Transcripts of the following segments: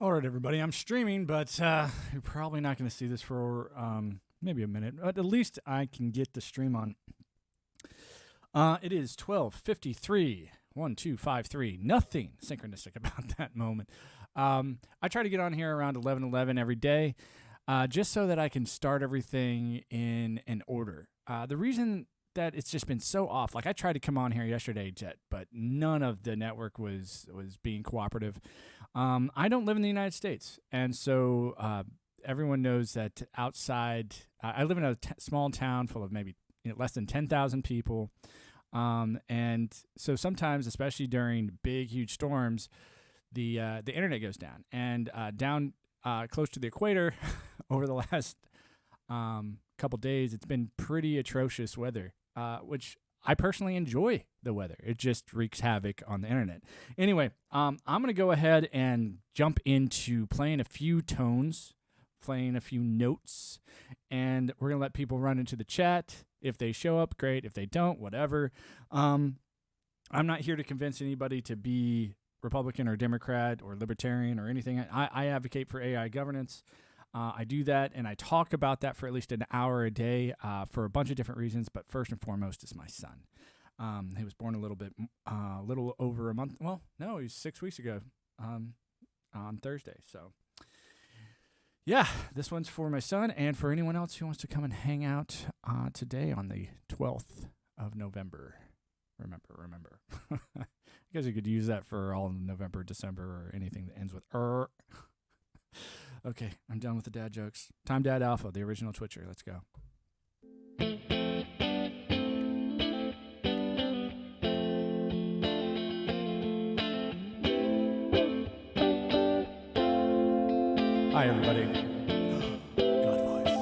All right, everybody. I'm streaming, but you're probably not going to see this for maybe a minute. But at least I can get the stream on. It is 12:53. 1253. Nothing synchronistic about that moment. I try to get on here around 11:11 every day, just so that I can start everything in an order. The reason that it's just been so off. Like I tried to come on here yesterday, Jet, but none of the network was being cooperative. I don't live in the United States, and so everyone knows that outside. I live in a small town full of maybe less than 10,000 people, and so sometimes, especially during big, huge storms, the internet goes down. And down close to the equator, over the last couple days, it's been pretty atrocious weather. Which I personally enjoy the weather. It just wreaks havoc on the internet. Anyway, I'm going to go ahead and jump into playing a few tones, playing a few notes, and we're going to let people run into the chat. If they show up, great. If they don't, whatever. I'm not here to convince anybody to be Republican or Democrat or Libertarian or anything. I advocate for AI governance. I do that, and I talk about that for at least an hour a day for a bunch of different reasons, but first and foremost is my son. He was born a little over a month. Well, no, he was 6 weeks ago on Thursday. So, yeah, this one's for my son and for anyone else who wants to come and hang out today on the 12th of November. Remember. I guess you could use that for all November, December, or anything that ends with er. Okay, I'm done with the dad jokes. Time Dad Alpha, the original Twitcher. Let's go. Hi, everybody. God voice.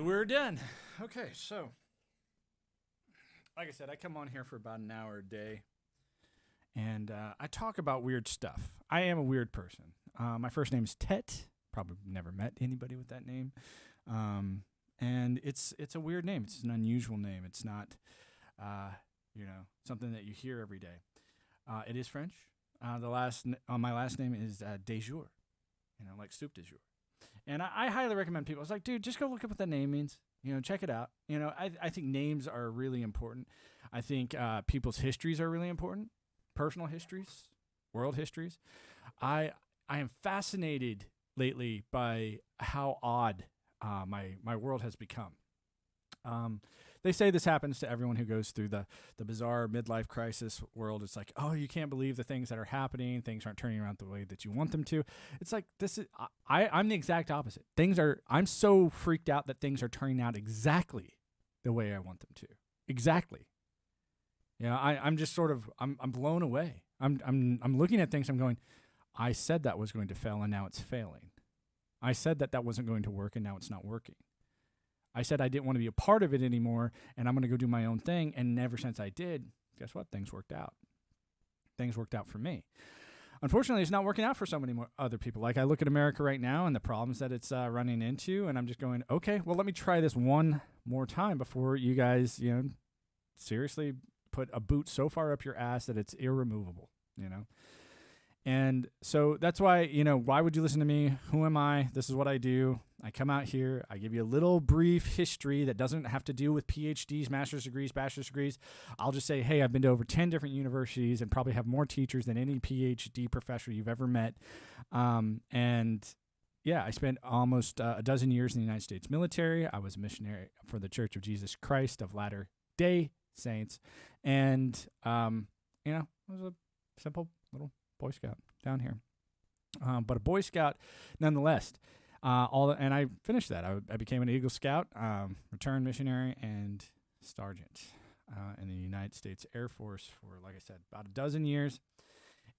And we're done. Okay, so like I said, I come on here for about an hour a day, and I talk about weird stuff. I am a weird person. My first name is Tet. Probably never met anybody with that name. And it's a weird name. It's an unusual name. It's not, something that you hear every day. It is French. My last name is de jour, like soup de jour. And I highly recommend people. It's like, dude, just go look up what that name means. Check it out. I think names are really important. I think people's histories are really important. Personal histories, world histories. I am fascinated lately by how odd my world has become. They say this happens to everyone who goes through the bizarre midlife crisis world. It's like, oh, you can't believe the things that are happening. Things aren't turning around the way that you want them to. It's like, I'm the exact opposite. I'm so freaked out that things are turning out exactly the way I want them to. Exactly. I'm just sort of, I'm blown away. I'm looking at things. I'm going, I said that was going to fail, and now it's failing. I said that wasn't going to work, and now it's not working. I said I didn't want to be a part of it anymore, and I'm going to go do my own thing. And ever since I did, guess what? Things worked out. Things worked out for me. Unfortunately, it's not working out for so many more other people. Like, I look at America right now and the problems that it's running into, and I'm just going, okay, well, let me try this one more time before you guys, seriously put a boot so far up your ass that it's irremovable, And so that's why, why would you listen to me? Who am I? This is what I do. I come out here. I give you a little brief history that doesn't have to do with PhDs, master's degrees, bachelor's degrees. I'll just say, hey, I've been to over 10 different universities and probably have more teachers than any PhD professor you've ever met. And yeah, I spent almost a dozen years in the United States military. I was a missionary for the Church of Jesus Christ of Latter-day Saints. And, I was a simple little Boy Scout down here, but a Boy Scout nonetheless. And I finished that. I became an Eagle Scout, returned missionary, and sergeant in the United States Air Force for, like I said, about a dozen years.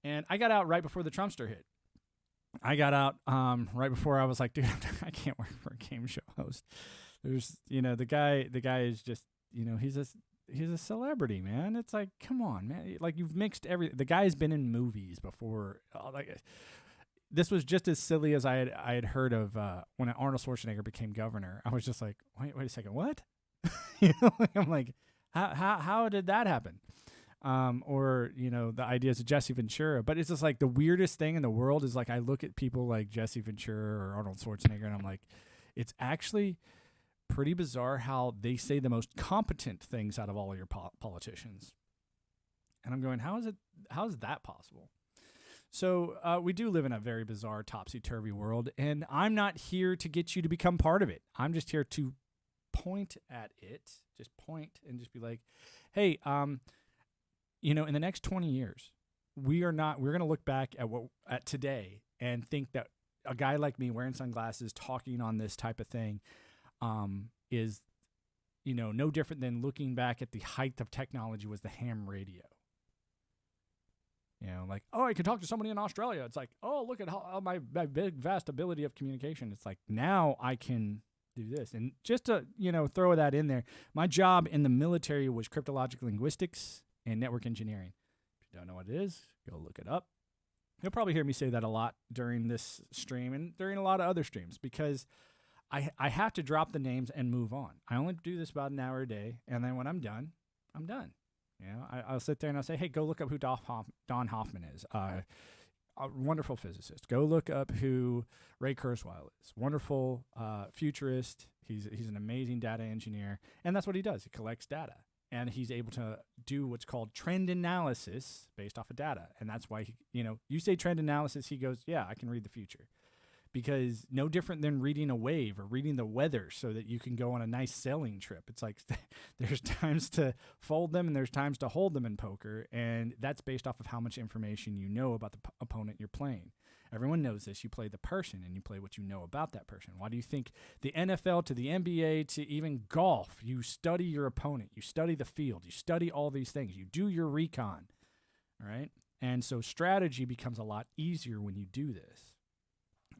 And I got out right before the Trumpster hit. I got out right before I was like, dude, I can't work for a game show host. There's, the guy is just, he's a celebrity, man. It's like, come on, man. Like, you've mixed everything. The guy's been in movies before. This was just as silly as I had heard of when Arnold Schwarzenegger became governor. I was just like, wait a second, what? I'm like, how did that happen? Or the ideas of Jesse Ventura. But it's just like the weirdest thing in the world is, like, I look at people like Jesse Ventura or Arnold Schwarzenegger, and I'm like, it's actually pretty bizarre how they say the most competent things out of all of your politicians. And I'm going, how is that possible? So we do live in a very bizarre, topsy-turvy world, and I'm not here to get you to become part of it. I'm just here to point at it, just point and just be like, hey, in the next 20 years, we're going to look back at today and think that a guy like me wearing sunglasses, talking on this type of thing, is, no different than looking back at the height of technology was the ham radio. Like, oh, I can talk to somebody in Australia. It's like, oh, look at how my big, vast ability of communication. It's like, now I can do this. And just to, throw that in there, my job in the military was cryptological linguistics and network engineering. If you don't know what it is, go look it up. You'll probably hear me say that a lot during this stream and during a lot of other streams, because I have to drop the names and move on. I only do this about an hour a day, and then when I'm done, I'm done. I'll sit there and I'll say, hey, go look up who Don Hoffman is. A wonderful physicist. Go look up who Ray Kurzweil is. Wonderful futurist. He's an amazing data engineer, and that's what he does. He collects data, and he's able to do what's called trend analysis based off of data. And that's why you say trend analysis, he goes, yeah, I can read the future. Because no different than reading a wave or reading the weather so that you can go on a nice sailing trip. It's like there's times to fold them and there's times to hold them in poker, and that's based off of how much information you know about the opponent you're playing. Everyone knows this. You play the person, and you play what you know about that person. Why do you think the NFL to the NBA to even golf, you study your opponent, you study the field, you study all these things, you do your recon, all right? And so strategy becomes a lot easier when you do this.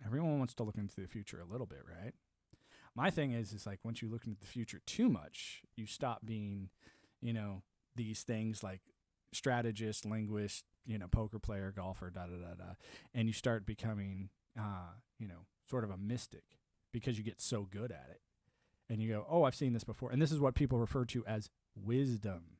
Everyone wants to look into the future a little bit, right? My thing is like once you look into the future too much, you stop being, these things like strategist, linguist, poker player, golfer, and you start becoming, sort of a mystic because you get so good at it. And you go, oh, I've seen this before. And this is what people refer to as wisdom.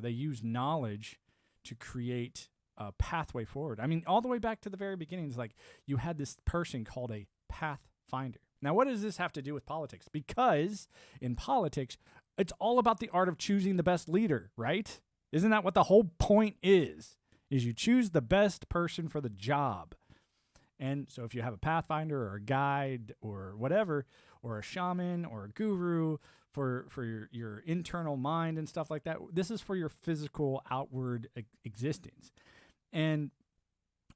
They use knowledge to create a pathway forward. I mean, all the way back to the very beginning, it's like you had this person called a pathfinder. Now, what does this have to do with politics? Because in politics, it's all about the art of choosing the best leader, right? Isn't that what the whole point is you choose the best person for the job. And so if you have a pathfinder or a guide or whatever, or a shaman or a guru for your internal mind and stuff like that, this is for your physical outward existence. And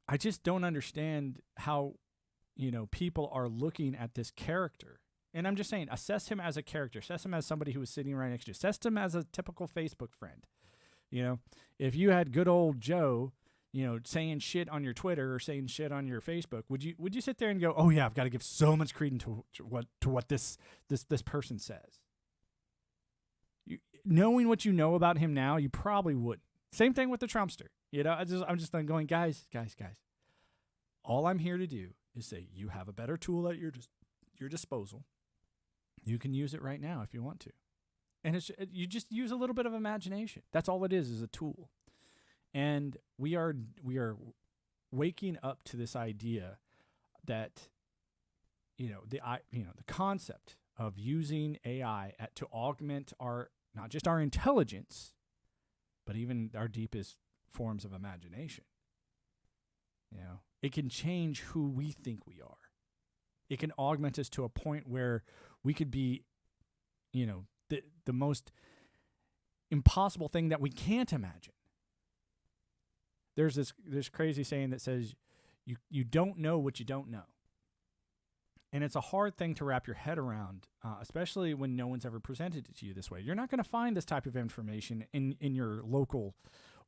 I just don't understand how, people are looking at this character. And I'm just saying, assess him as a character. Assess him as somebody who was sitting right next to you. Assess him as a typical Facebook friend. If you had good old Joe, saying shit on your Twitter or saying shit on your Facebook, would you sit there and go, oh yeah, I've got to give so much credence to what this person says? Knowing what you know about him now, you probably wouldn't. Same thing with the Trumpster. I'm just going, guys. All I'm here to do is say you have a better tool at your disposal. You can use it right now if you want to. And you just use a little bit of imagination. That's all it is a tool. And we are waking up to this idea that the concept of using AI to augment not just our intelligence, but even our deepest forms of imagination. It can change who we think we are. It can augment us to a point where we could be, the most impossible thing that we can't imagine. There's this crazy saying that says, you don't know what you don't know. And it's a hard thing to wrap your head around, especially when no one's ever presented it to you this way. You're not going to find this type of information in your local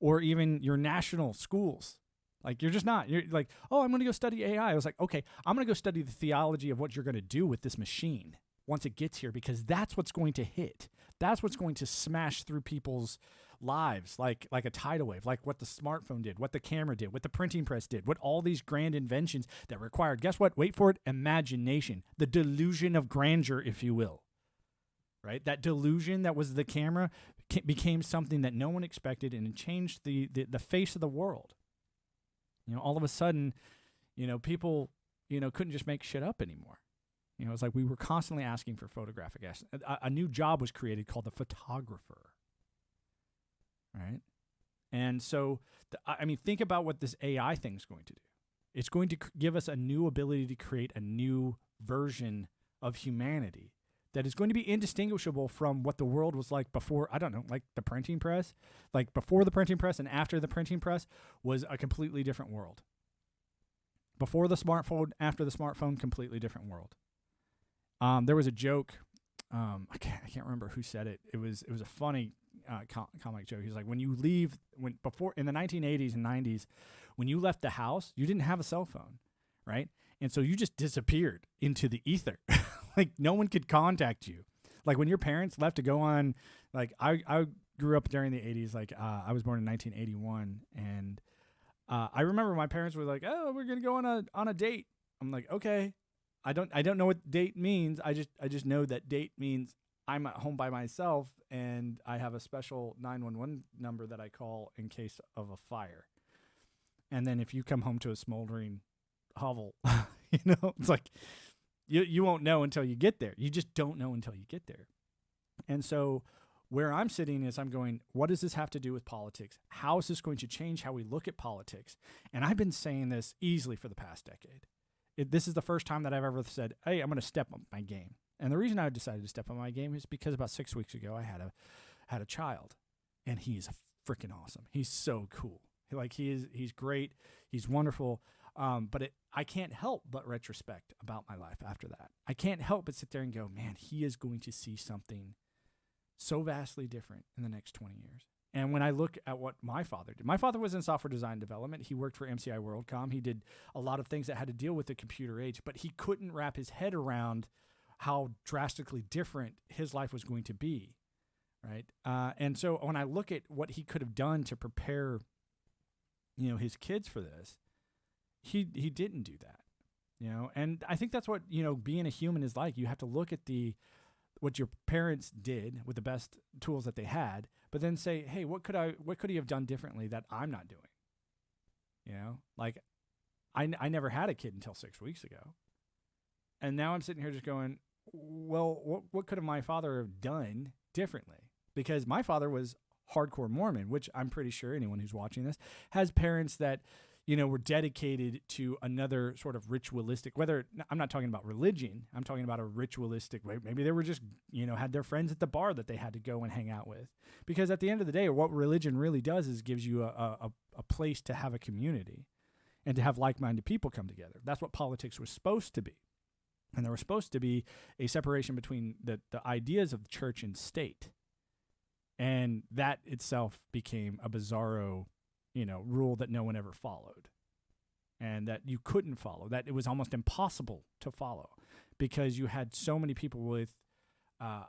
or even your national schools. Like, you're just not. You're like, oh, I'm going to go study AI. I was like, okay, I'm going to go study the theology of what you're going to do with this machine once it gets here, because that's what's going to hit. That's what's going to smash through people's lives like a tidal wave, like what the smartphone did, what the camera did, what the printing press did, what all these grand inventions that required, guess what? Wait for it, imagination, the delusion of grandeur, if you will. Right? That delusion that was the camera became something that no one expected, and it changed the face of the world. All of a sudden, people, couldn't just make shit up anymore. It's like we were constantly asking for photographic assets. A new job was created called the photographer. Right? And so, think about what this AI thing's going to do. It's going to give us a new ability to create a new version of humanity that is going to be indistinguishable from what the world was like before, like the printing press. Like before the printing press and after the printing press was a completely different world. Before the smartphone, after the smartphone, completely different world. There was a joke, I can't remember who said it. It was a funny comic joke. He's like, in the 1980s and 90s, when you left the house, you didn't have a cell phone, right? And so you just disappeared into the ether. Like, no one could contact you. Like, when your parents left to go on, like, I grew up during the 80s. Like, I was born in 1981, and I remember my parents were like, "Oh, we're gonna go on a date." I'm like, "Okay." I don't know what date means. I just know that date means I'm at home by myself, and I have a special 911 number that I call in case of a fire. And then if you come home to a smoldering hovel, it's like you won't know until you get there. You just don't know until you get there. And so where I'm sitting is I'm going, what does this have to do with politics? How is this going to change how we look at politics? And I've been saying this easily for the past decade. This is the first time that I've ever said, hey, I'm going to step up my game. And the reason I decided to step up my game is because about 6 weeks ago I had a child, and he's freaking awesome. He's so cool. He's great. He's wonderful. But I can't help but retrospect about my life after that. I can't help but sit there and go, man, he is going to see something so vastly different in the next 20 years. And when I look at what my father did, my father was in software design development. He worked for MCI WorldCom. He did a lot of things that had to deal with the computer age, but he couldn't wrap his head around how drastically different his life was going to be, right? And so when I look at what he could have done to prepare, his kids for this, he didn't do that, And I think that's what, being a human is like. You have to look at what your parents did with the best tools that they had, but then say, hey, what could he have done differently that I'm not doing? Like I never had a kid until 6 weeks ago. And now I'm sitting here just going, well, what could have my father have done differently? Because my father was hardcore Mormon, which I'm pretty sure anyone who's watching this has parents that, were dedicated to another sort of ritualistic, I'm not talking about religion, I'm talking about a ritualistic way. Maybe they were just, had their friends at the bar that they had to go and hang out with. Because at the end of the day, what religion really does is gives you a place to have a community and to have like-minded people come together. That's what politics was supposed to be. And there was supposed to be a separation between the ideas of church and state. And that itself became a bizarro, rule that no one ever followed. And that you couldn't follow, that it was almost impossible to follow because you had so many people with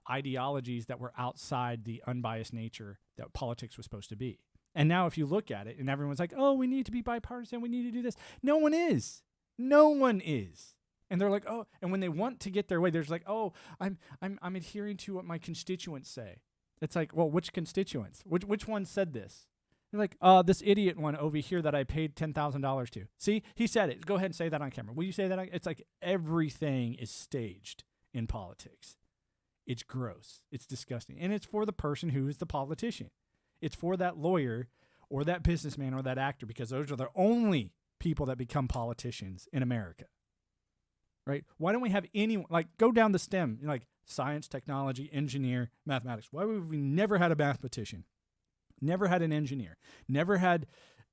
ideologies that were outside the unbiased nature that politics was supposed to be. And now if you look at it and everyone's like, oh, we need to be bipartisan, we need to do this. No one is. No one is. And they're like, oh, and when they want to get their way, they're just like, oh, I'm adhering to what my constituents say. It's like, well, which constituents? Which one said this? They're like, this idiot one over here that I paid $10,000 to. See, he said it. Go ahead and say that on camera. Will you say that? It's like everything is staged in politics. It's gross. It's disgusting. And it's for the person who is the politician. It's for that lawyer or that businessman or that actor, because those are the only people that become politicians in America. Right? Why don't we have anyone, go down the stem, science, technology, engineer, mathematics. Why have we never had a mathematician? Never had an engineer? Never had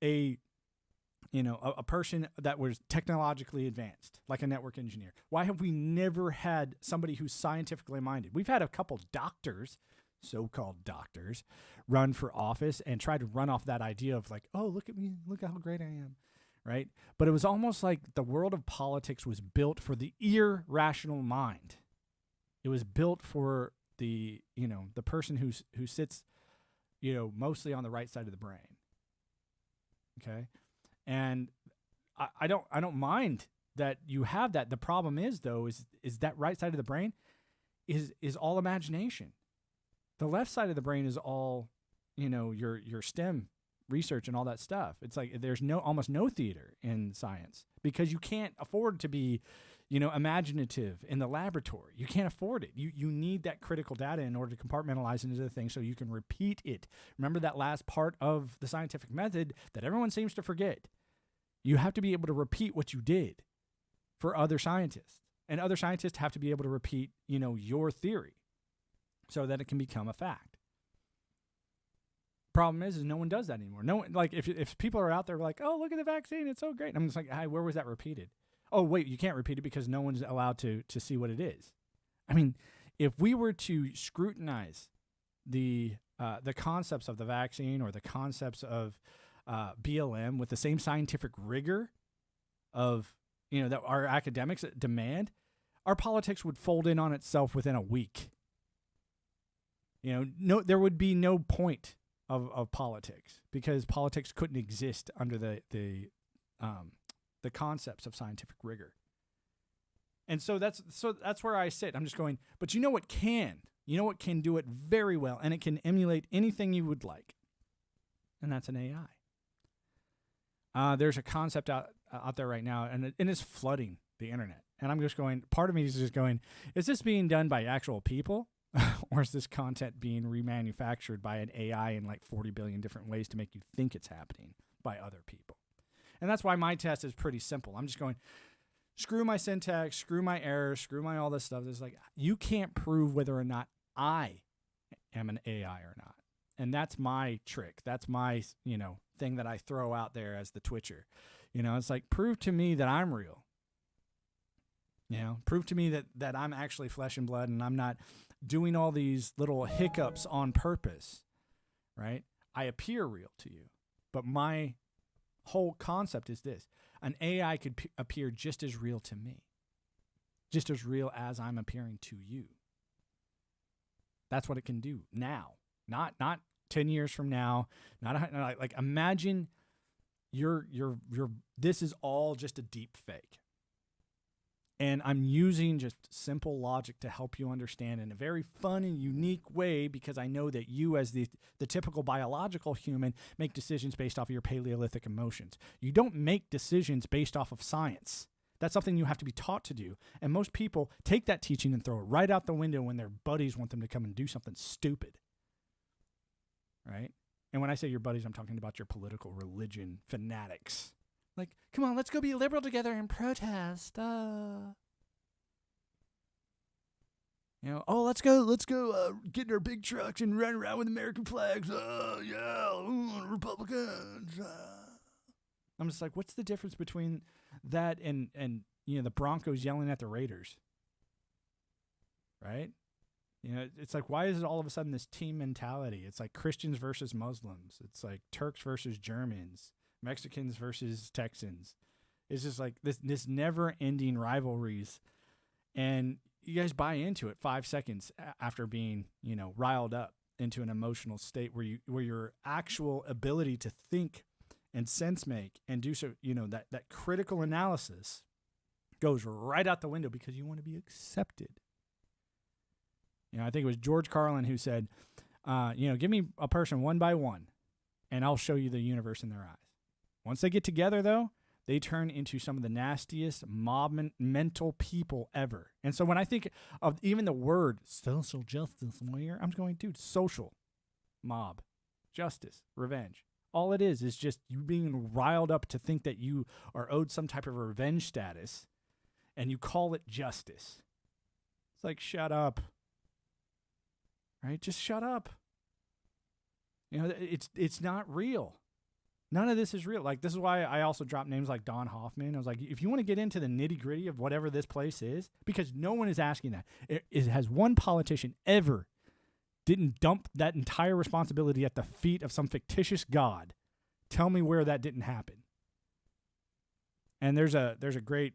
a person that was technologically advanced, like a network engineer? Why have we never had somebody who's scientifically minded? We've had a couple doctors, so-called doctors, run for office and try to run off that idea of oh, look at me, look how great I am. Right? But it was almost like the world of politics was built for the irrational mind. It was built for the person who sits, mostly on the right side of the brain. Okay? And I don't mind that you have that. The problem is though, is that right side of the brain is all imagination. The left side of the brain is all, your STEM research and all that stuff. It's like there's almost no theater in science because you can't afford to be, imaginative in the laboratory. You can't afford it. You need that critical data in order to compartmentalize into the thing so you can repeat it. Remember that last part of the scientific method that everyone seems to forget. You have to be able to repeat what you did for other scientists. And other scientists have to be able to repeat, your theory so that it can become a fact. Problem is no one does that anymore. No one, if people are out there like, oh, look at the vaccine, it's so great. I'm just like, hey, where was that repeated? Oh, wait, you can't repeat it because no one's allowed to see what it is. I mean, if we were to scrutinize the concepts of the vaccine or the concepts of BLM with the same scientific rigor of, that our academics demand, our politics would fold in on itself within a week. There would be no point of politics because politics couldn't exist under the concepts of scientific rigor. And so that's where I sit. I'm just going, but you know what can do it very well, and it can emulate anything you would like, and that's an AI. There's a concept out there right now, and it's flooding the internet. And I'm just going, part of me is just going, is this being done by actual people? Or is this content being remanufactured by an AI in 40 billion different ways to make you think it's happening by other people? And that's why my test is pretty simple. I'm just going, screw my syntax, screw my errors, screw my all this stuff. It's you can't prove whether or not I am an AI or not. And that's my trick. That's my, thing that I throw out there as the Twitcher. It's prove to me that I'm real. Prove to me that I'm actually flesh and blood and I'm not doing all these little hiccups on purpose, right? I appear real to you, but my whole concept is this. An AI could appear just as real to me. just as real as I'm appearing to you. That's what it can do now, not 10 years from now. Like imagine this is all just a deep fake. And I'm using just simple logic to help you understand in a very fun and unique way, because I know that you, as the typical biological human, make decisions based off of your Paleolithic emotions. You don't make decisions based off of science. That's something you have to be taught to do. And most people take that teaching and throw it right out the window when their buddies want them to come and do something stupid. Right? And when I say your buddies, I'm talking about your political religion fanatics. Like, come on, let's go be liberal together and protest. Let's go get in our big trucks and run around with American flags. Republicans. I'm just like, what's the difference between that and the Broncos yelling at the Raiders? Right? It's like, why is it all of a sudden this team mentality? It's like Christians versus Muslims. It's like Turks versus Germans. Mexicans versus Texans. It's just like this never-ending rivalries, and you guys buy into it 5 seconds after being riled up into an emotional state where your actual ability to think and sense make and do so, that critical analysis goes right out the window because you want to be accepted. I think it was George Carlin who said, give me a person one by one, and I'll show you the universe in their eyes. Once they get together, though, they turn into some of the nastiest mental people ever. And so when I think of even the word social justice warrior, I'm going, dude, social, mob, justice, revenge. All it is just you being riled up to think that you are owed some type of revenge status, and you call it justice. It's like, shut up. Right? Just shut up. It's not real. None of this is real. Like, this is why I also dropped names like Don Hoffman. I was like, if you want to get into the nitty-gritty of whatever this place is, because no one is asking that. It has one politician ever didn't dump that entire responsibility at the feet of some fictitious god. Tell me where that didn't happen. And there's a great,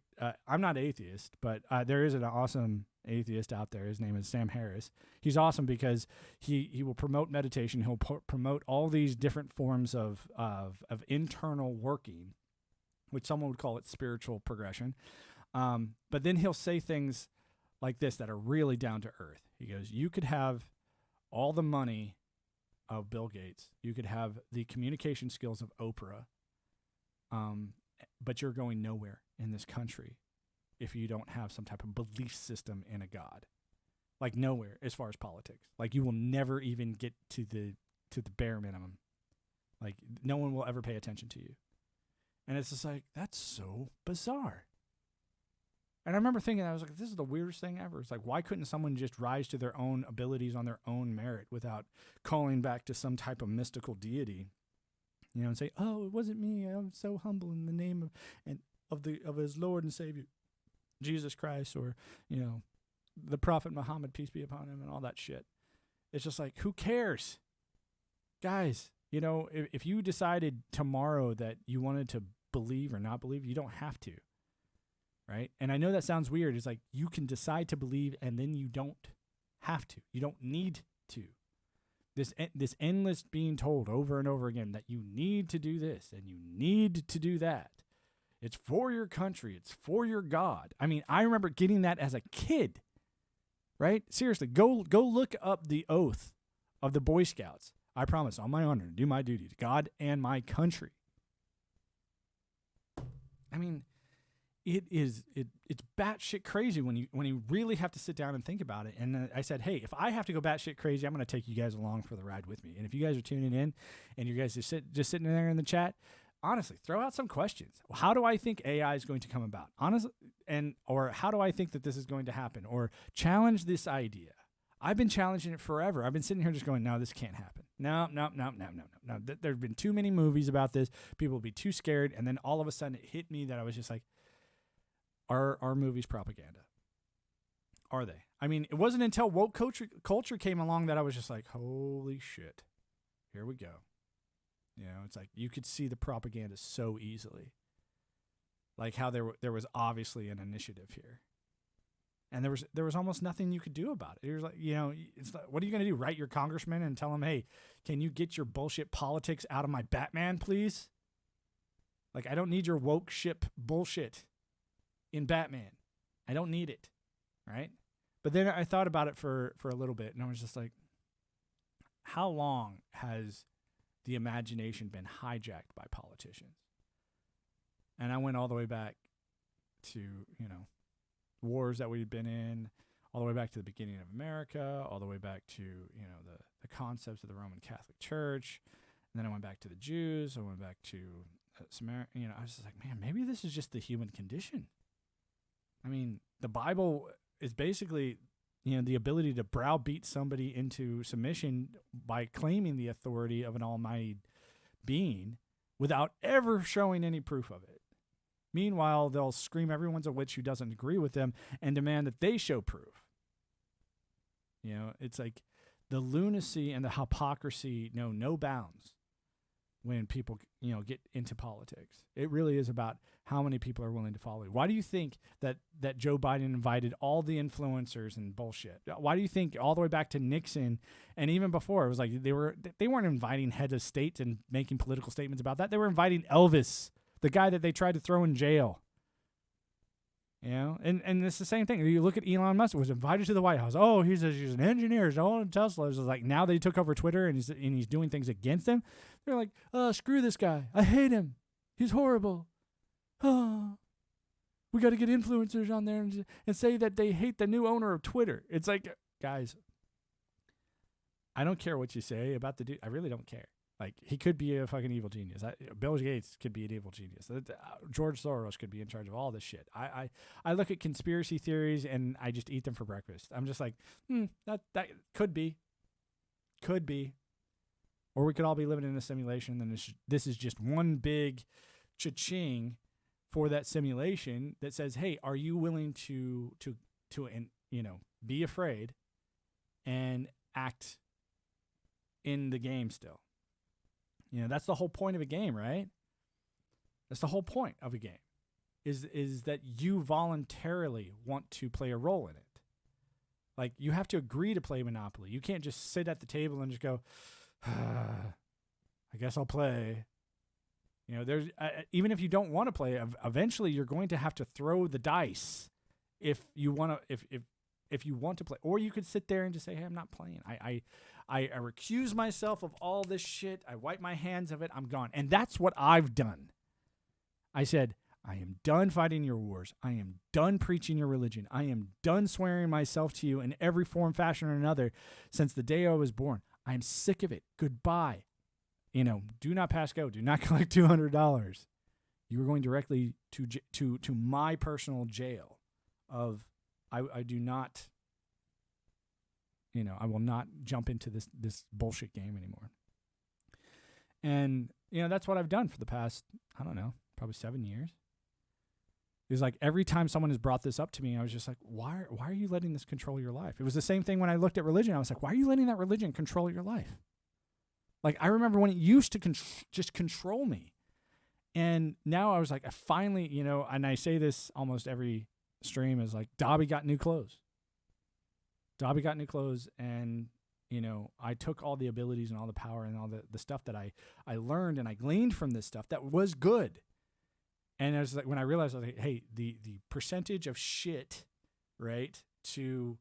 I'm not atheist, but there is an awesome atheist out there. His name is Sam Harris. He's awesome because he will promote meditation. He'll promote all these different forms of internal working, which someone would call it spiritual progression. But then he'll say things like this that are really down to earth. He goes, you could have all the money of Bill Gates. You could have the communication skills of Oprah. But you're going nowhere in this country if you don't have some type of belief system in a God. Like, nowhere as far as politics. Like, you will never even get to the bare minimum. Like, no one will ever pay attention to you. And it's just like, that's so bizarre. And I remember thinking, I was like, this is the weirdest thing ever. It's like, why couldn't someone just rise to their own abilities on their own merit without calling back to some type of mystical deity? And say, oh, it wasn't me. I'm so humble in the name of his Lord and Savior, Jesus Christ, or, the Prophet Muhammad, peace be upon him, and all that shit. It's just like, who cares? Guys, if you decided tomorrow that you wanted to believe or not believe, you don't have to, right? And I know that sounds weird. It's like, you can decide to believe, and then you don't have to. You don't need to. This endless being told over and over again that you need to do this and you need to do that. It's for your country. It's for your God. I mean, I remember getting that as a kid, right? Seriously, go look up the oath of the Boy Scouts. I promise, on my honor, to do my duty to God and my country. I mean, it's batshit crazy when you really have to sit down and think about it. And I said, hey, if I have to go batshit crazy, I'm going to take you guys along for the ride with me. And if you guys are tuning in and you guys just sitting there in the chat, honestly, throw out some questions. How do I think AI is going to come about? Honestly, or how do I think that this is going to happen? Or challenge this idea. I've been challenging it forever. I've been sitting here just going, no, this can't happen. No. There have been too many movies about this. People will be too scared. And then all of a sudden it hit me that I was just like, Are movies propaganda? Are they? I mean, it wasn't until woke culture came along that I was just like, holy shit, here we go. It's like you could see the propaganda so easily. Like how there was obviously an initiative here. And there was almost nothing you could do about it. It was like, it's like, what are you going to do? Write your congressman and tell him, hey, can you get your bullshit politics out of my Batman, please? Like, I don't need your woke ship bullshit in Batman. I don't need it, right? But then I thought about it for a little bit, and I was just like, how long has the imagination been hijacked by politicians? And I went all the way back to, wars that we'd been in, all the way back to the beginning of America, all the way back to, the concepts of the Roman Catholic Church. And then I went back to the Jews. I went back to Samaritan. I was just like, man, maybe this is just the human condition. I mean, the Bible is basically, the ability to browbeat somebody into submission by claiming the authority of an almighty being without ever showing any proof of it. Meanwhile, they'll scream everyone's a witch who doesn't agree with them and demand that they show proof. It's like the lunacy and the hypocrisy know no bounds when people, get into politics. It really is about how many people are willing to follow you. Why do you think that Joe Biden invited all the influencers and bullshit? Why do you think all the way back to Nixon and even before, it was like they weren't inviting heads of states and making political statements about that. They were inviting Elvis, the guy that they tried to throw in jail. And it's the same thing. You look at Elon Musk, was invited to the White House. Oh, he's an engineer. He's all in Tesla. It's like now they took over Twitter and he's doing things against them. They're like, oh, screw this guy. I hate him. He's horrible. Oh, we got to get influencers on there and say that they hate the new owner of Twitter. It's like, guys, I don't care what you say about the dude. I really don't care. Like, he could be a fucking evil genius. Bill Gates could be an evil genius. George Soros could be in charge of all this shit. I look at conspiracy theories and I just eat them for breakfast. I'm just like, that could be. Could be. Or we could all be living in a simulation and this is just one big cha-ching for that simulation that says, hey, are you willing to be afraid and act in the game still? That's the whole point of a game, right? That's the whole point of a game, is that you voluntarily want to play a role in it. Like, you have to agree to play Monopoly. You can't just sit at the table and just go, I guess I'll play. There's even if you don't want to play, eventually you're going to have to throw the dice if you want to. If you want to play, or you could sit there and just say, hey, I'm not playing. I recuse myself of all this shit. I wipe my hands of it. I'm gone. And that's what I've done. I said, I am done fighting your wars. I am done preaching your religion. I am done swearing myself to you in every form, fashion, or another since the day I was born. I am sick of it. Goodbye. Do not pass go. Do not collect $200. You are going directly to my personal jail of I do not, I will not jump into this bullshit game anymore. And, that's what I've done for the past, I don't know, probably 7 years. It's like every time someone has brought this up to me, I was just like, why are you letting this control your life? It was the same thing when I looked at religion. I was like, why are you letting that religion control your life? Like, I remember when it used to just control me. And now I was like, I finally, and I say this almost every stream, is like, Dobby got new clothes. Dobby got new clothes, and, I took all the abilities and all the power and all the stuff that I learned and I gleaned from this stuff that was good. And I was like, when I realized, I was like, hey, the percentage of shit, right, to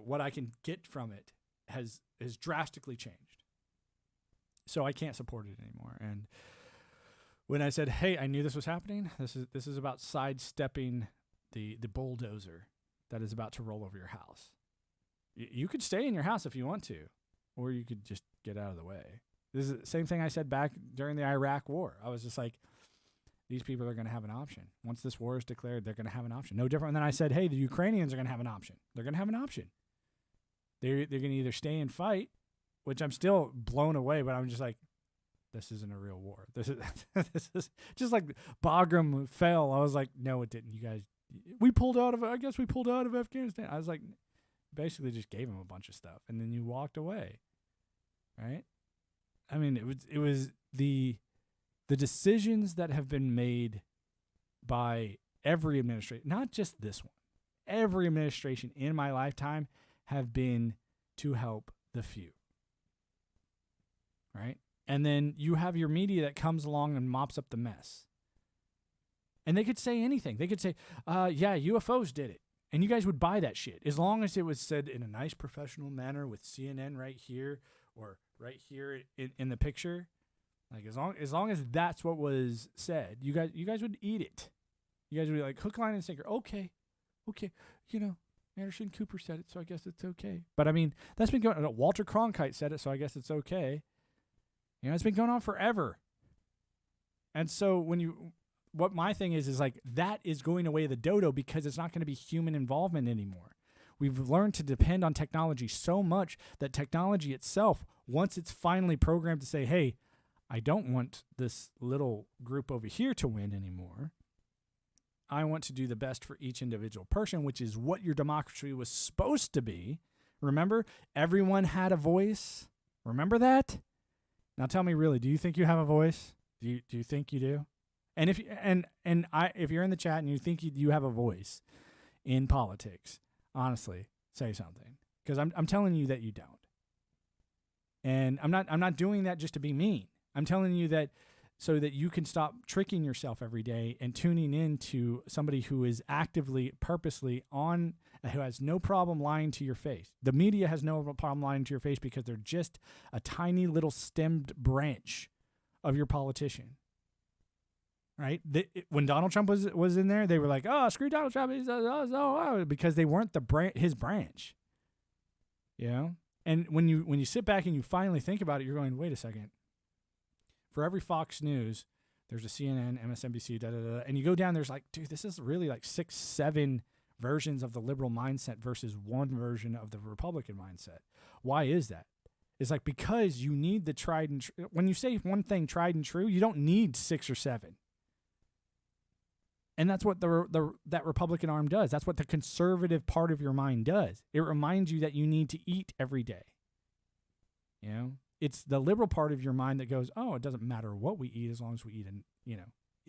what I can get from it has drastically changed. So I can't support it anymore. And when I said, hey, I knew this was happening, this is about sidestepping the bulldozer that is about to roll over your house. You could stay in your house if you want to, or you could just get out of the way. This is the same thing I said back during the Iraq war. I was just like, these people are going to have an option. Once this war is declared, they're going to have an option. No different than I said, hey, the Ukrainians are going to have an option. They're going to have an option. They're going to either stay and fight, which I'm still blown away, but I'm just like, this isn't a real war. This is just like Bagram fell. I was like, no, it didn't. You guys, we pulled out of Afghanistan. I was like, basically just gave him a bunch of stuff, and then you walked away, right? I mean, it was the decisions that have been made by every administration, not just this one, every administration in my lifetime have been to help the few. Right? And then you have your media that comes along and mops up the mess. And they could say anything. They could say, yeah, UFOs did it. And you guys would buy that shit. As long as it was said in a nice professional manner with CNN right here or right here in the picture. Like as long as that's what was said, you guys would eat it. You guys would be like, hook, line, and sinker. Okay. You know, Anderson Cooper said it, so I guess it's okay. But I mean, that's been going on. Walter Cronkite said it, so I guess it's okay. You know, it's been going on forever. And so what my thing is like, that is going away the dodo because it's not going to be human involvement anymore. We've learned to depend on technology so much that technology itself, once it's finally programmed to say, hey, I don't want this little group over here to win anymore. I want to do the best for each individual person, which is what your democracy was supposed to be. Remember, everyone had a voice. Remember that? Now tell me, really, do you think you have a voice? Do you think you do? And if you're in the chat and you think you have a voice in politics, honestly, say something, because I'm telling you that you don't. And I'm not doing that just to be mean. I'm telling you that so that you can stop tricking yourself every day and tuning into somebody who is actively, purposely who has no problem lying to your face. The media has no problem lying to your face because they're just a tiny little stemmed branch of your politician. Right? When Donald Trump was in there, they were like, "Oh, screw Donald Trump," because they weren't his branch. You know? And when you sit back and you finally think about it, you're going, "Wait a second. For every Fox News, there's a CNN, MSNBC, and you go down. There's like, dude, this is really like 6, 7 versions of the liberal mindset versus one version of the Republican mindset. Why is that? It's like because you need the tried and true. When you say one thing tried and true, you don't need 6 or 7. And that's what that Republican arm does. That's what the conservative part of your mind does. It reminds you that you need to eat every day. You know, it's the liberal part of your mind that goes, "Oh, it doesn't matter what we eat as long as we eat, and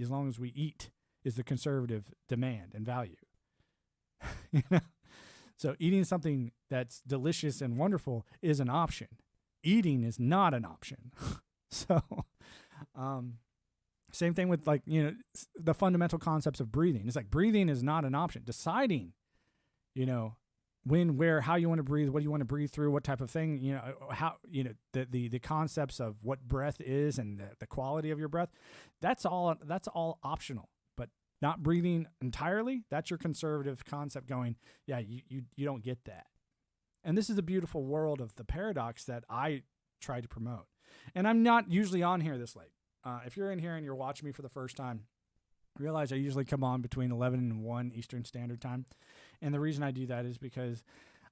as long as we eat is the conservative demand and value." You know, so eating something that's delicious and wonderful is an option. Eating is not an option. So, same thing with the fundamental concepts of breathing. It's like breathing is not an option. Deciding, when, where, how you want to breathe, what do you want to breathe through, what type of thing, how, the concepts of what breath is and the quality of your breath, that's all optional. But not breathing entirely, that's your conservative concept going, yeah, you don't get that. And this is the beautiful world of the paradox that I try to promote. And I'm not usually on here this late. If you're in here and you're watching me for the first time, realize I usually come on between 11 and 1 Eastern Standard Time. And the reason I do that is because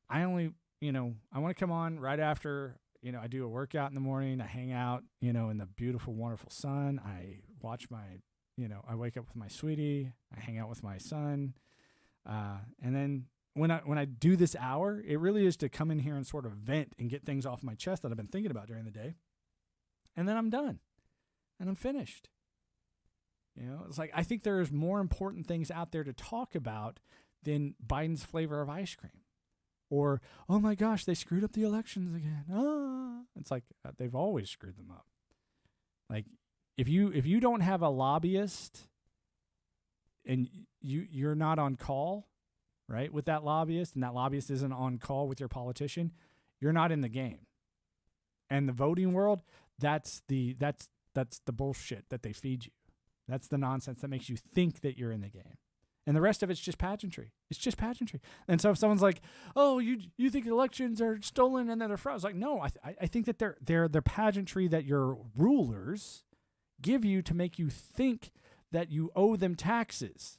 I only, I want to come on right after, I do a workout in the morning. I hang out, in the beautiful, wonderful sun. I watch I wake up with my sweetie. I hang out with my son. And then when I do this hour, it really is to come in here and sort of vent and get things off my chest that I've been thinking about during the day. And then I'm done. And I'm finished. It's like I think there's more important things out there to talk about than Biden's flavor of ice cream. Or, oh my gosh, they screwed up the elections again. It's like they've always screwed them up. Like if you don't have a lobbyist and you're not on call, right, with that lobbyist, and that lobbyist isn't on call with your politician, you're not in the game. And the voting world, that's the bullshit that they feed you. That's the nonsense that makes you think that you're in the game. And the rest of it's just pageantry. It's just pageantry. And so if someone's like, "Oh, you think elections are stolen and that they're fraud," it's like, no, I think that they're pageantry that your rulers give you to make you think that you owe them taxes.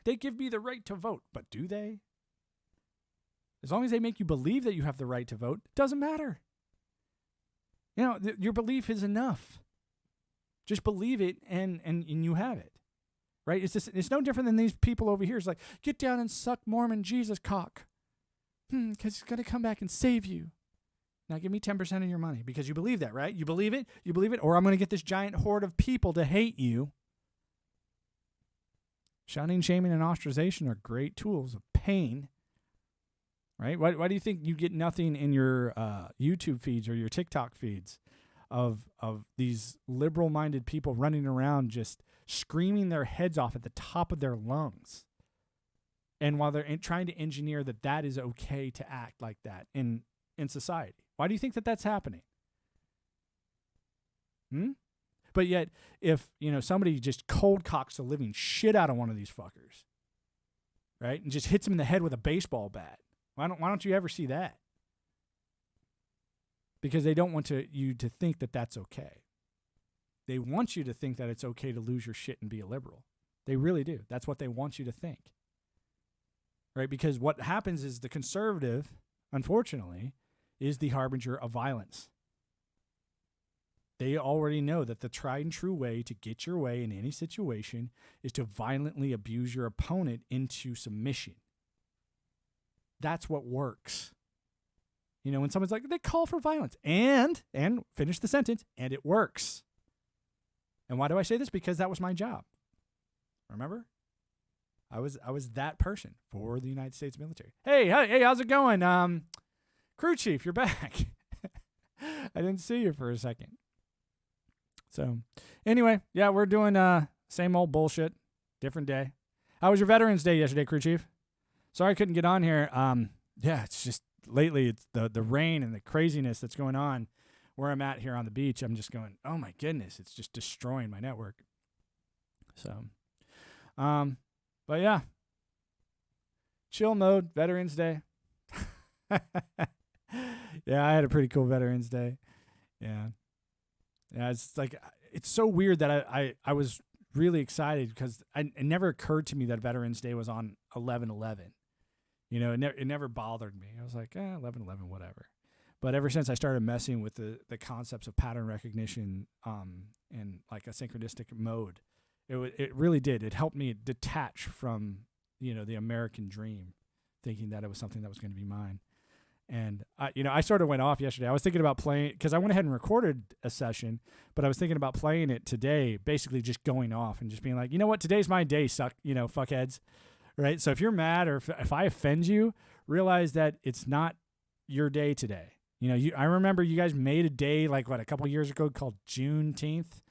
They give me the right to vote, but do they? As long as they make you believe that you have the right to vote, it doesn't matter. Your belief is enough. Just believe it and you have it. Right? It's no different than these people over here. It's like, get down and suck Mormon Jesus cock. Because he's going to come back and save you. Now give me 10% of your money because you believe that, right? You believe it, or I'm going to get this giant horde of people to hate you. Shunning, shaming, and ostracization are great tools of pain, right? Why do you think you get nothing in your YouTube feeds or your TikTok feeds of these liberal-minded people running around just screaming their heads off at the top of their lungs? And while they're trying to engineer that is okay to act like that in society. Why do you think that's happening? But yet, if, somebody just cold cocks the living shit out of one of these fuckers, right, and just hits him in the head with a baseball bat, why don't you ever see that? Because they don't want you to think that that's okay. They want you to think that it's okay to lose your shit and be a liberal. They really do. That's what they want you to think. Right? Because what happens is the conservative, unfortunately, is the harbinger of violence. They already know that the tried and true way to get your way in any situation is to violently abuse your opponent into submission. That's what works. When someone's like, they call for violence and finish the sentence, and it works. And why do I say this? Because that was my job. Remember? I was that person for the United States military. Hey, how's it going? Crew chief, you're back. I didn't see you for a second. So, anyway, yeah, we're doing same old bullshit, different day. How was your Veterans Day yesterday, crew chief? Sorry I couldn't get on here. Yeah, it's just lately it's the rain and the craziness that's going on where I'm at here on the beach. I'm just going, oh my goodness, it's just destroying my network. So, but yeah, chill mode, Veterans Day. Yeah, I had a pretty cool Veterans Day. Yeah. Yeah, it's so weird that I was really excited because it never occurred to me that Veterans Day was on 11/11. It never bothered me. I was like, 11/11, whatever. But ever since I started messing with the concepts of pattern recognition and like a synchronistic mode, it really did. It helped me detach from the American dream, thinking that it was something that was going to be mine. And I sort of went off yesterday. I was thinking about playing because I went ahead and recorded a session, but I was thinking about playing it today, basically just going off and just being like, you know what, today's my day, fuckheads, right? So if you're mad or if I offend you, realize that it's not your day today. I remember you guys made a day like a couple years ago called Juneteenth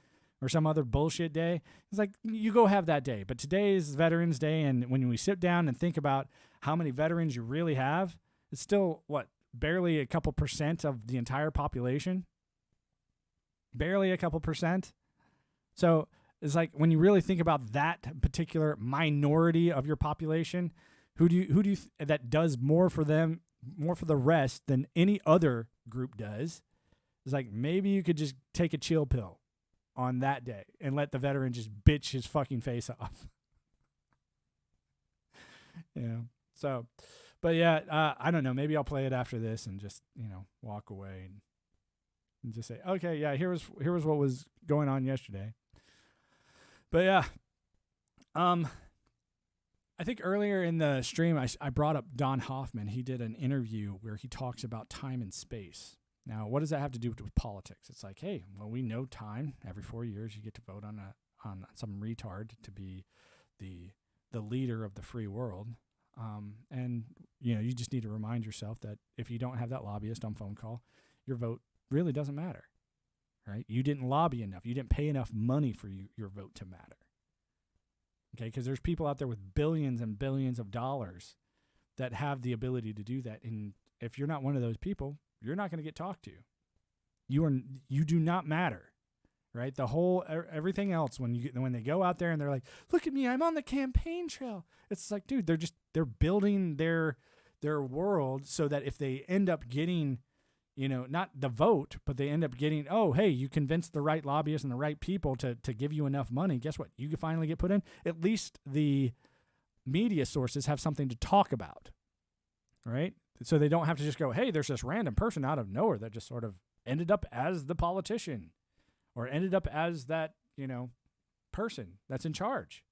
or some other bullshit day. It's like, you go have that day. But today is Veterans Day, and when we sit down and think about how many veterans you really have, it's still, barely a couple percent of the entire population? Barely a couple percent. So it's like when you really think about that particular minority of your population, who do you that does more for them, more for the rest than any other group does? It's like maybe you could just take a chill pill on that day and let the veteran just bitch his fucking face off. So... But yeah, I don't know. Maybe I'll play it after this and just, walk away and just say, okay, yeah, here was what was going on yesterday. But yeah, I think earlier in the stream, I brought up Don Hoffman. He did an interview where he talks about time and space. Now, what does that have to do with politics? It's like, hey, well, we know time. Every 4 years, you get to vote on some retard to be the leader of the free world. And you just need to remind yourself that if you don't have that lobbyist on phone call, your vote really doesn't matter, right? You didn't lobby enough. You didn't pay enough money for your vote to matter. Okay, because there's people out there with billions and billions of dollars that have the ability to do that. And if you're not one of those people, you're not going to get talked to. You do not matter. Right, the whole everything else when they go out there and they're like, look at me, I'm on the campaign trail. It's like, dude, they're building their world so that if they end up getting, not the vote, but they end up getting, oh, hey, you convinced the right lobbyists and the right people to give you enough money. Guess what? You can finally get put in. At least the media sources have something to talk about, right? So they don't have to just go, hey, there's this random person out of nowhere that just sort of ended up as the politician. Or ended up as that, person that's in charge.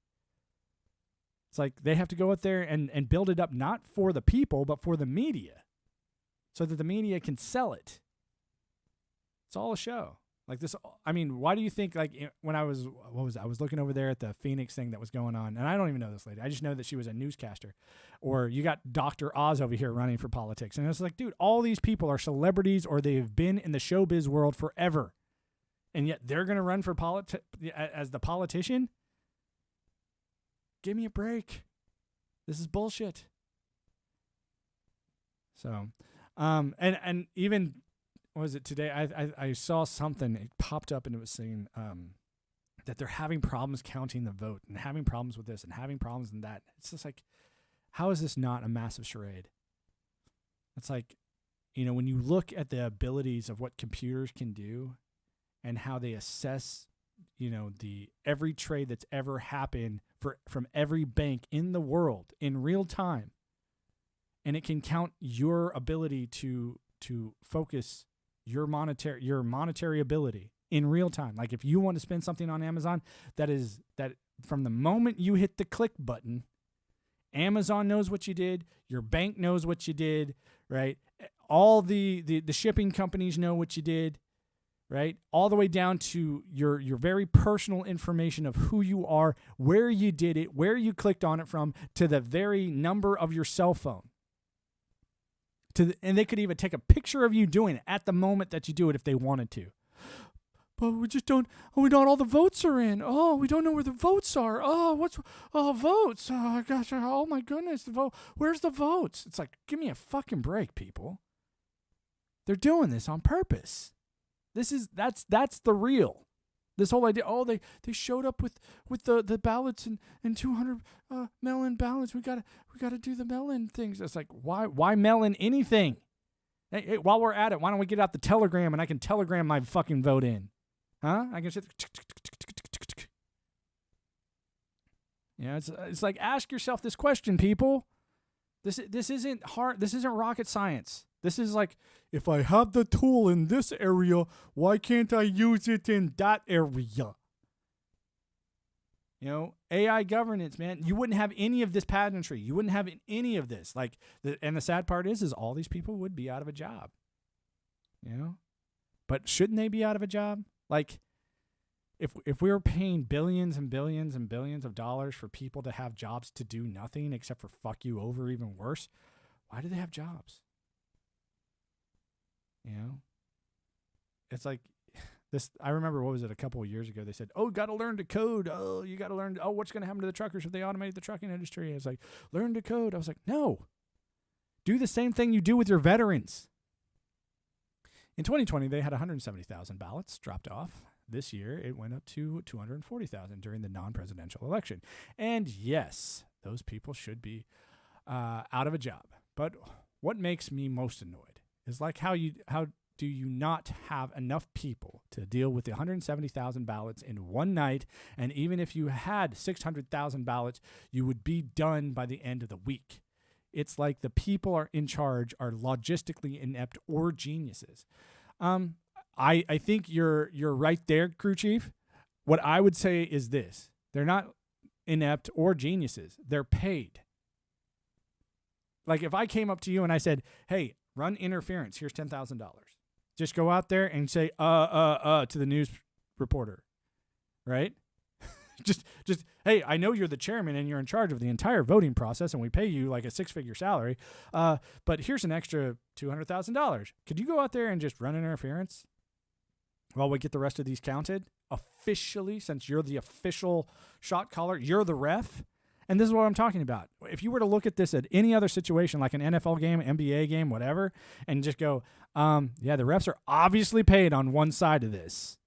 It's like they have to go out there and build it up not for the people, but for the media. So that the media can sell it. It's all a show. Like this, I mean, why do you think, like, when I was looking over there at the Phoenix thing that was going on, and I don't even know this lady. I just know that she was a newscaster. Or you got Dr. Oz over here running for politics. And it's like, dude, all these people are celebrities or they've been in the showbiz world forever. And yet they're going to run for as the politician? Give me a break. This is bullshit. So, and even... what was it today? I saw something. It popped up and it was saying that they're having problems counting the vote and having problems with this and having problems in that. It's just like, how is this not a massive charade? It's like, when you look at the abilities of what computers can do and how they assess, the every trade that's ever happened from every bank in the world in real time, and it can count your ability to focus your monetary ability in real time. Like if you want to spend something on Amazon, that from the moment you hit the click button, Amazon knows what you did, your bank knows what you did, right? All the shipping companies know what you did, right? All the way down to your very personal information of who you are, where you did it, where you clicked on it from, to the very number of your cell phone. And they could even take a picture of you doing it at the moment that you do it if they wanted to. But we just don't. Oh, not all the votes are in. Oh, we don't know where the votes are. Votes. Oh gosh. Oh my goodness. The vote. Where's the votes? It's like, give me a fucking break, people. They're doing this on purpose. That's the real. This whole idea. Oh, they showed up with the ballots and 200 mail-in ballots. We gotta do the mail-in things. It's like, why mail-in anything? Hey, while we're at it, why don't we get out the telegram and I can telegram my fucking vote in? Huh? I can sit there. It's like, ask yourself this question, people. This isn't hard. This isn't rocket science. This is like, if I have the tool in this area, why can't I use it in that area? AI governance, man. You wouldn't have any of this pageantry. You wouldn't have any of this. And the sad part is all these people would be out of a job. But shouldn't they be out of a job? Like, if we were paying billions and billions and billions of dollars for people to have jobs to do nothing except for fuck you over, even worse, why do they have jobs? It's like this. I remember, what was it, a couple of years ago? They said, "Oh, got to learn to code. Oh, you got to learn. Oh, what's going to happen to the truckers if they automate the trucking industry?" It's like, learn to code. I was like, no, do the same thing you do with your veterans. In 2020, they had 170,000 ballots dropped off. This year, it went up to 240,000 during the non-presidential election. And yes, those people should be out of a job. But what makes me most annoyed is like how do you not have enough people to deal with the 170,000 ballots in one night? And even if you had 600,000 ballots, you would be done by the end of the week. It's like the people are in charge are logistically inept or geniuses. I think you're right there, crew chief. What I would say is this: they're not inept or geniuses. They're paid. Like if I came up to you and I said, "Hey, run interference. Here's $10,000. Just go out there and say to the news reporter," right? just hey, I know you're the chairman and you're in charge of the entire voting process, and we pay you like a 6-figure salary. But here's an extra $200,000. Could you go out there and just run interference while we get the rest of these counted officially? Since you're the official shot caller, you're the ref. And this is what I'm talking about. If you were to look at this at any other situation, like an NFL game, NBA game, whatever, and just go, yeah, the refs are obviously paid on one side of this.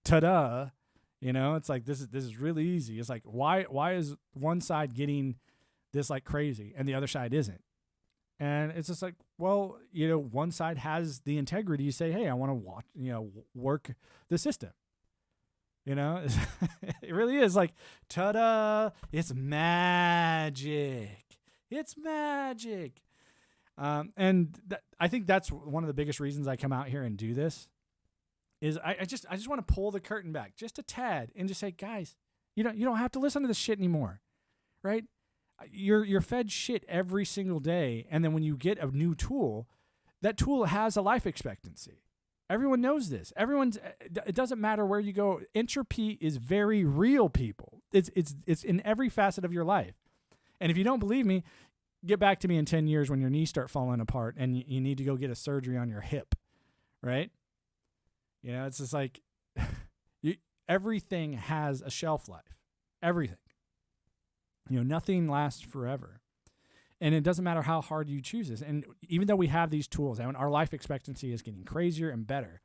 Ta-da. It's like, this is really easy. It's like, why is one side getting this like crazy and the other side isn't? And it's just like, well, one side has the integrity to say, hey, I want to watch, work the system. It really is like, ta-da, it's magic. It's magic. And I think that's one of the biggest reasons I come out here and do this is I just want to pull the curtain back just a tad and just say, guys, you don't have to listen to this shit anymore, right? You're fed shit every single day, and then when you get a new tool, that tool has a life expectancy. Everyone knows this. It doesn't matter where you go. Entropy is very real, people. It's in every facet of your life. And if you don't believe me, get back to me in 10 years when your knees start falling apart and you need to go get a surgery on your hip, right? You know, it's just like everything has a shelf life. Everything. You know, nothing lasts forever. And it doesn't matter how hard you choose this. And even though we have these tools and our life expectancy is getting crazier and better,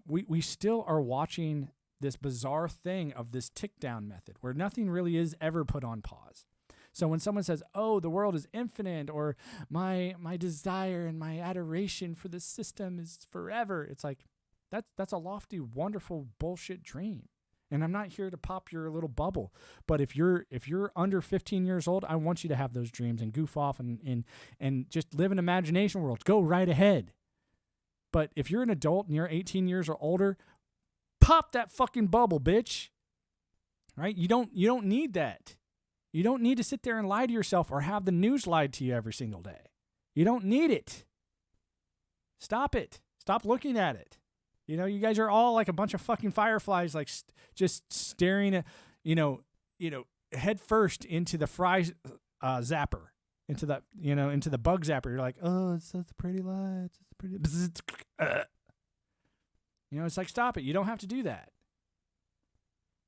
we still are watching this bizarre thing of this tick down method where nothing really is ever put on pause. So when someone says, oh, the world is infinite, or my desire and my adoration for this system is forever, it's like, that's a lofty, wonderful bullshit dream. And I'm not here to pop your little bubble. But if you're under 15 years old, I want you to have those dreams and goof off and just live in imagination world. Go right ahead. But if you're an adult and you're 18 years or older, pop that fucking bubble, bitch. Right? You don't need that. You don't need to sit there and lie to yourself or have the news lied to you every single day. You don't need it. Stop it. Stop looking at it. You know, you guys are all like a bunch of fucking fireflies, like just staring at, head first into the fry zapper, into the bug zapper. You're like, oh, it's such a pretty light. It's pretty. It's like, stop it. You don't have to do that.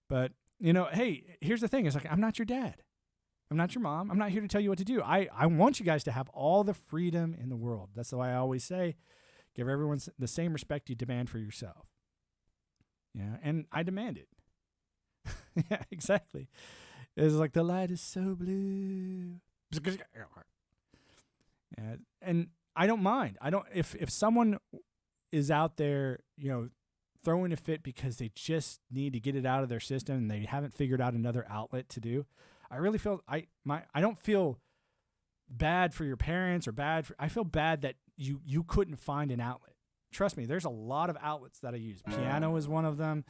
But, hey, here's the thing. It's like, I'm not your dad. I'm not your mom. I'm not here to tell you what to do. I want you guys to have all the freedom in the world. That's why I always say, give everyone the same respect you demand for yourself. Yeah, and I demand it. Yeah, exactly. It's like the light is so blue. Yeah, and I don't mind. If someone is out there, throwing a fit because they just need to get it out of their system and they haven't figured out another outlet to do, I really feel I don't feel bad for your parents or I feel bad that you couldn't find an outlet. Trust me, there's a lot of outlets that I use. Piano is one of them.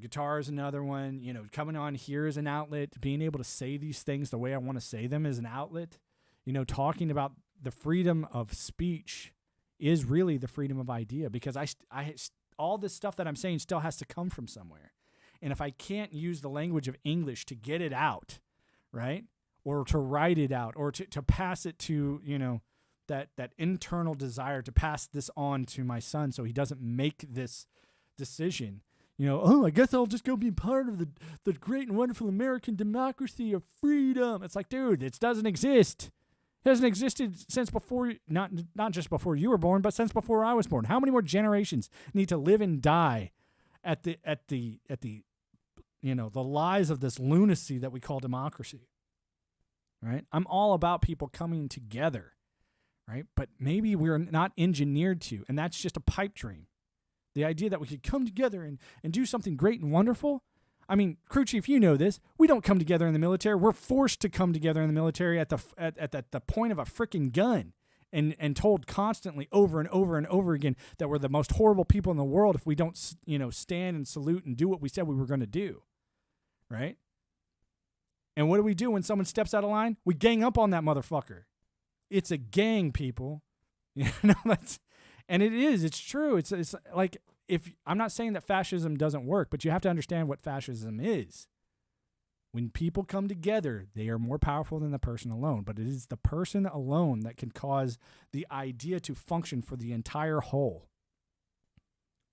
Guitar is another one. Coming on here is an outlet. Being able to say these things the way I want to say them is an outlet. Talking about the freedom of speech is really the freedom of idea, because I all this stuff that I'm saying still has to come from somewhere. And if I can't use the language of English to get it out, right? Or to write it out, or to pass it to, that internal desire to pass this on to my son so he doesn't make this decision. I guess I'll just go be part of the great and wonderful American democracy of freedom. It's like, dude, it doesn't exist. It hasn't existed since before, not just before you were born, but since before I was born. How many more generations need to live and die at the the lies of this lunacy that we call democracy? Right? I'm all about people coming together, right? But maybe we're not engineered to, and that's just a pipe dream. The idea that we could come together and do something great and wonderful. I mean, crew chief, you know this. We don't come together in the military. We're forced to come together in the military at the point of a freaking gun, and told constantly over and over and over again that we're the most horrible people in the world if we don't, stand and salute and do what we said we were going to do, right? And what do we do when someone steps out of line? We gang up on that motherfucker. It's a gang, people. And it is. It's true. It's like, if I'm not saying that fascism doesn't work, but you have to understand what fascism is. When people come together, they are more powerful than the person alone. But it is the person alone that can cause the idea to function for the entire whole.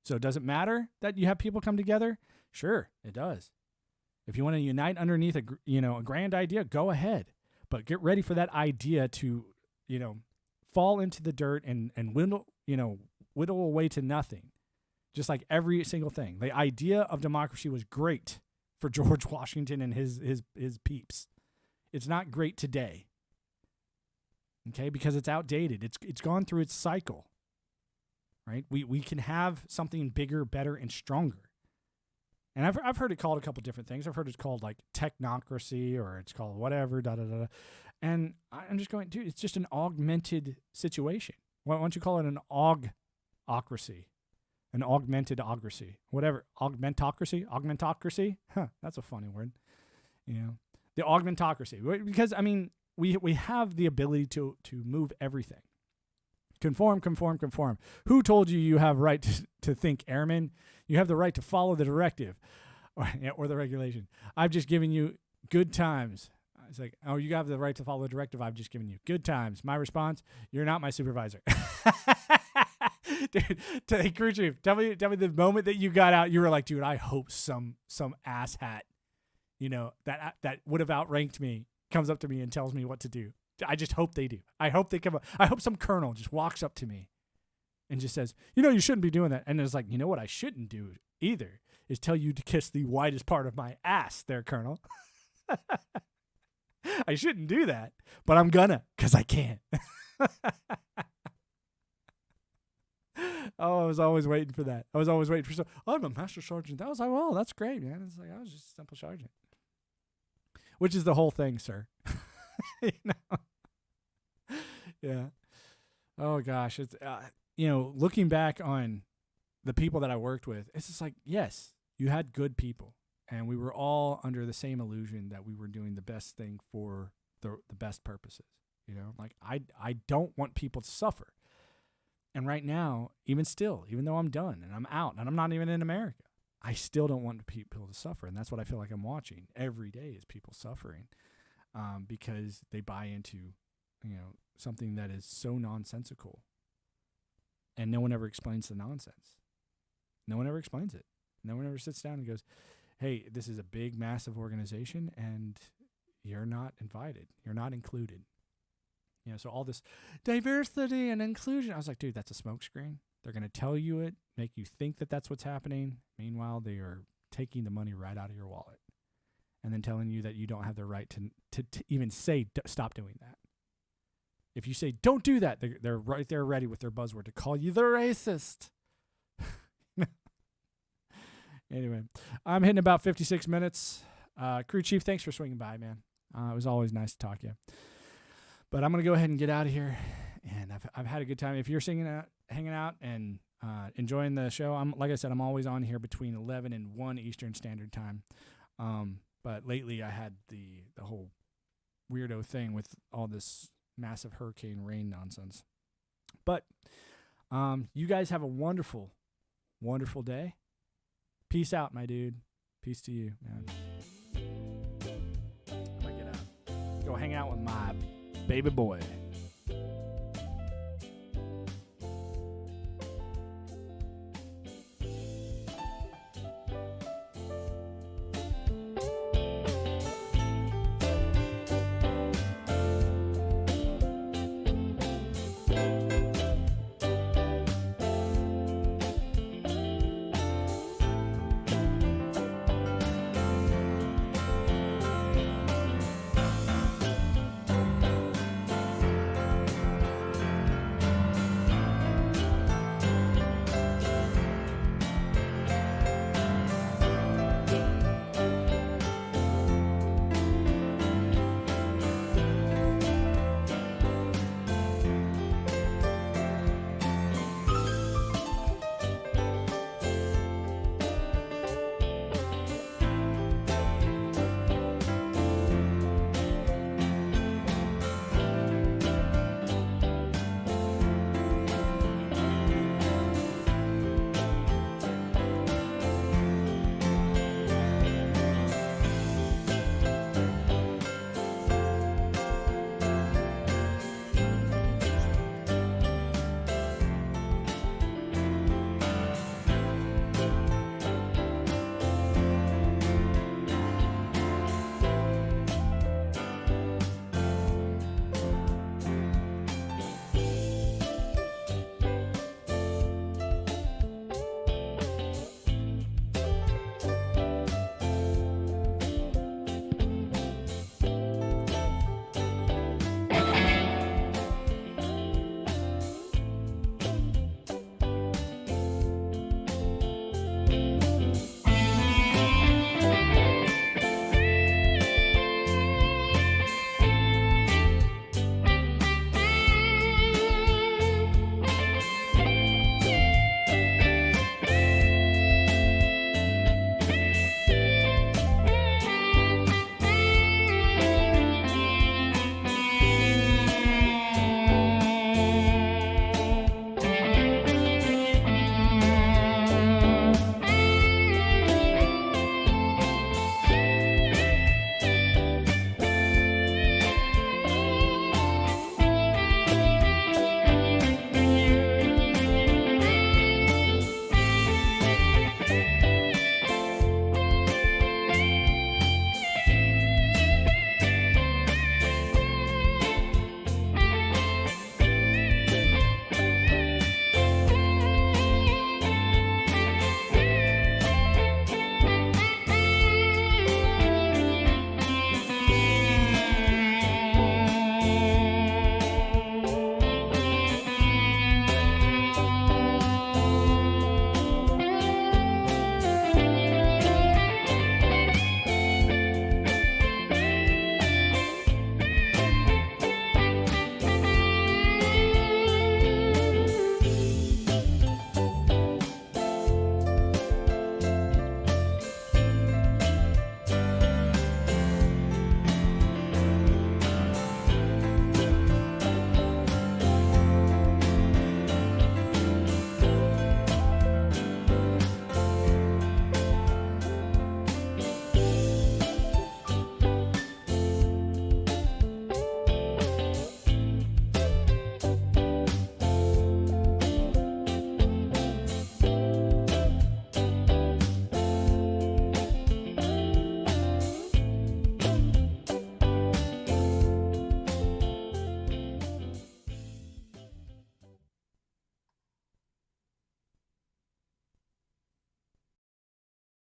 So does it matter that you have people come together? Sure, it does. If you want to unite underneath a grand idea, go ahead. But get ready for that idea to, fall into the dirt and whittle away to nothing. Just like every single thing. The idea of democracy was great for George Washington and his peeps. It's not great today. Okay? Because it's outdated. It's gone through its cycle. Right? We can have something bigger, better, and stronger. And I've heard it called a couple different things. I've heard it's called like technocracy, or it's called whatever, da-da-da-da. And I'm just going, dude, it's just an augmented situation. Why don't you call it an augocracy? An augmented ocracy. Whatever. Augmentocracy? Huh, that's a funny word. The augmentocracy. Because, I mean, we have the ability to move everything. Conform. Who told you you have right to think, airman? You have the right to follow the directive or the regulation. I've just given you good times. It's like, oh, you have the right to follow the directive. I've just given you good times. My response, you're not my supervisor. Dude, crew chief, tell me the moment that you got out, you were like, dude, I hope some asshat, that would have outranked me comes up to me and tells me what to do. I just hope they do. I hope they come up. I hope some colonel just walks up to me and just says, you shouldn't be doing that. And it's like, you know what I shouldn't do either is tell you to kiss the widest part of my ass there, Colonel. I shouldn't do that, but I'm gonna, because I can. Oh, I was always waiting for that. I was always waiting for I'm a master sergeant. That was like, well, that's great, man. It's like, I was just a simple sergeant. Which is the whole thing, sir. Yeah. Oh gosh, it's looking back on the people that I worked with, it's just like, yes, you had good people, and we were all under the same illusion that we were doing the best thing for the best purposes. Like I don't want people to suffer. And right now, even though I'm done and I'm out and I'm not even in America, I still don't want people to suffer. And that's what I feel like I'm watching every day is people suffering because they buy into, something that is so nonsensical. And no one ever explains the nonsense. No one ever explains it. No one ever sits down and goes, hey, this is a big, massive organization and you're not invited. You're not included. So all this diversity and inclusion. I was like, dude, that's a smokescreen. They're going to tell you it, make you think that that's what's happening. Meanwhile, they are taking the money right out of your wallet and then telling you that you don't have the right to even say, stop doing that. If you say, don't do that, they're right there ready with their buzzword to call you the racist. Anyway, I'm hitting about 56 minutes. Crew chief, thanks for swinging by, man. It was always nice to talk to you. But I'm going to go ahead and get out of here. And I've had a good time. If you're hanging out and enjoying the show, like I said, I'm always on here between 11 and 1 Eastern Standard Time. But lately I had the whole weirdo thing with all this massive hurricane rain nonsense. But you guys have a wonderful, wonderful day. Peace out, my dude. Peace to you, man. I'm going to get out. Go hang out with my baby boy.